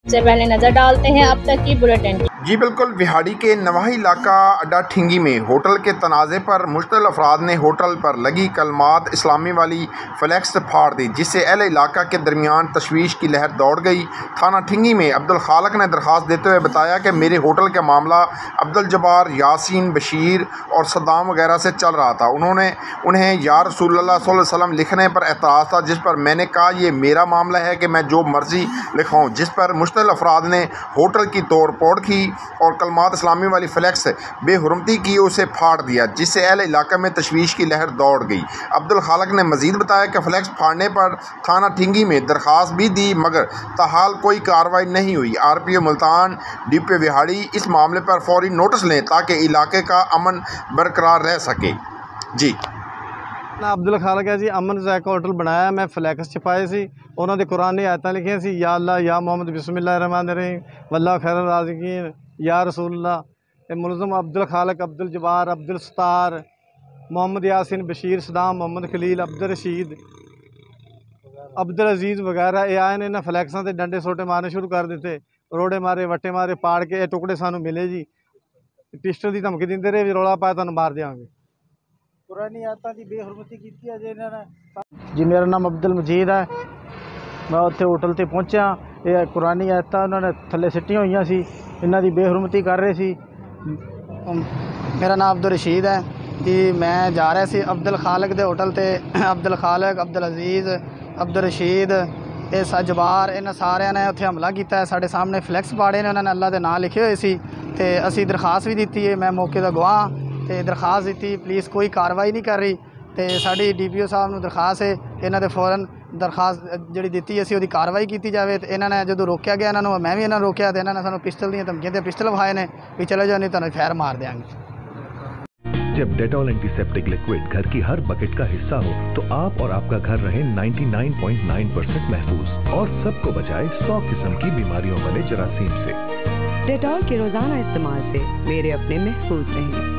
से पहले नजर डालते हैं अब तक की बुलेटिन। जी बिल्कुल, विहाड़ी के नवाही इलाका अड्डा ठिंगी में होटल के तनाज़े पर मुश्तल अफराद ने होटल पर लगी कलमात इस्लामी वाली फ्लैक्स फाड़ दी, जिससे अहले इलाका के दरमियान तशवीश की लहर दौड़ गई। थाना ठिंगी में अब्दुल खालक ने दरख्वास्त देते हुए बताया कि मेरे होटल का मामला अब्दुल जब्बार, यासीन, बशीर और सद्दाम वगैरह से चल रहा था। उन्हें या रसूलुल्लाह सल्लल्लाहु अलैहि वसल्लम लिखने पर एतराज़ था, जिस पर मैंने कहा ये मेरा मामला है कि मैं जो मर्ज़ी लिखाऊँ, जिस पर मुश्तल अफराद ने होटल की तोड़ फोड़ की और कलमात इस्लामी वाली फ्लैक्स बेहुरमती की उसे फाड़ दिया, जिससे अहले इलाका में तशवीश की लहर दौड़ गई। अब्दुल खालक ने मजीद बताया कि फ्लैक्स फाड़ने पर थाना ठिंगी में दरख्वास्त भी दी, मगर ताहाल कोई कार्रवाई नहीं हुई। RPO मुल्तान, DPO विहाड़ी इस मामले पर फौरी नोटिस लें ताकि इलाके का अमन बरकरार रह सके। जी ना अब्दुल खालक है जी। अमन ज़ायका होटल बनाया, मैं फ्लैक्स छपाए सी, उन्होंने कुरानी आयतां लिखियां सी, या अल्लाह या मोहम्मद बिस्मिल्लाहिर्रहमानिर्रहीम वल्लाहु खैरुर राज़िकीन या रसूलुल्लाह। मुलज़म अब्दुल खालक, अब्दुल जब्बार, अब्दुल सत्तार, मोहम्मद यासीन, बशीर, सदाम, मोहम्मद खलील, अब्दुल रशीद, अब्दुल अजीज़ वगैरह ये आए ने, इन्हें फ्लैक्सां से डंडे सोटे मारने शुरू कर दिते, रोड़े मारे, वट्टे मारे, पाड़ के टुकड़े सानू मिले जी। पिस्टल की धमकी दिंदे रहे भी रौला पाया तुहानू मार देंगे। पुरानी आयतां दी बेहुरमती कीती है जी इन्हां ने। जी मेरा नाम अब्दुल मजीद है, मैं उत्थे होटल ते पहुंचा, ये कुरानी आयतां उन्होंने थल्ले सिट्टियां हुई सी, इन्हां दी बेहुरमती कर रहे सी। मेरा नाम अब्दुल रशीद है जी, मैं जा रहा सी अब्दुल खालक दे होटल ते। अब्दुल खालक, अब्दुल अजीज़, अब्दुल रशीद, जबार, इन्हां सारिਆਂ ने उत्थे हमला किया, साढ़े सामने फ्लैक्स पाड़े ने, उन्होंने अल्लाह के नाम लिखे हुए सी ते असी दरखास्त भी दी है, मैं मौके का गवाह ते दरखास्त दी, पुलिस कोई कार्रवाई नहीं कर रही ते साड़ी DPO साहब नूं दरखास्त है इन्हां दे फौरन दरखास्त जिहड़ी दित्ती असी उहदी कार्रवाई की जाए। तो इन्हां ने जदों रोकिया गया, इन्हां नूं मैं भी इन्हां रोकिया तो इन्हां ने सानूं पिस्टल दी धमकियां ते पिस्टल विखाए ने भी चले जाओ नहीं तुहानूं फैर मार देंगे। जब डेटॉल एंटीसेप्टिक लिक्विड घर की हर बकेट का हिस्सा हो तो आप और आपका घर रहे 99.9% महफूज और सबको बचाए 100 किस्म की बीमारियों वाले जरासीम से। डेटॉल के रोजाना इस्तेमाल से मेरे अपने महफूज रहेंगे।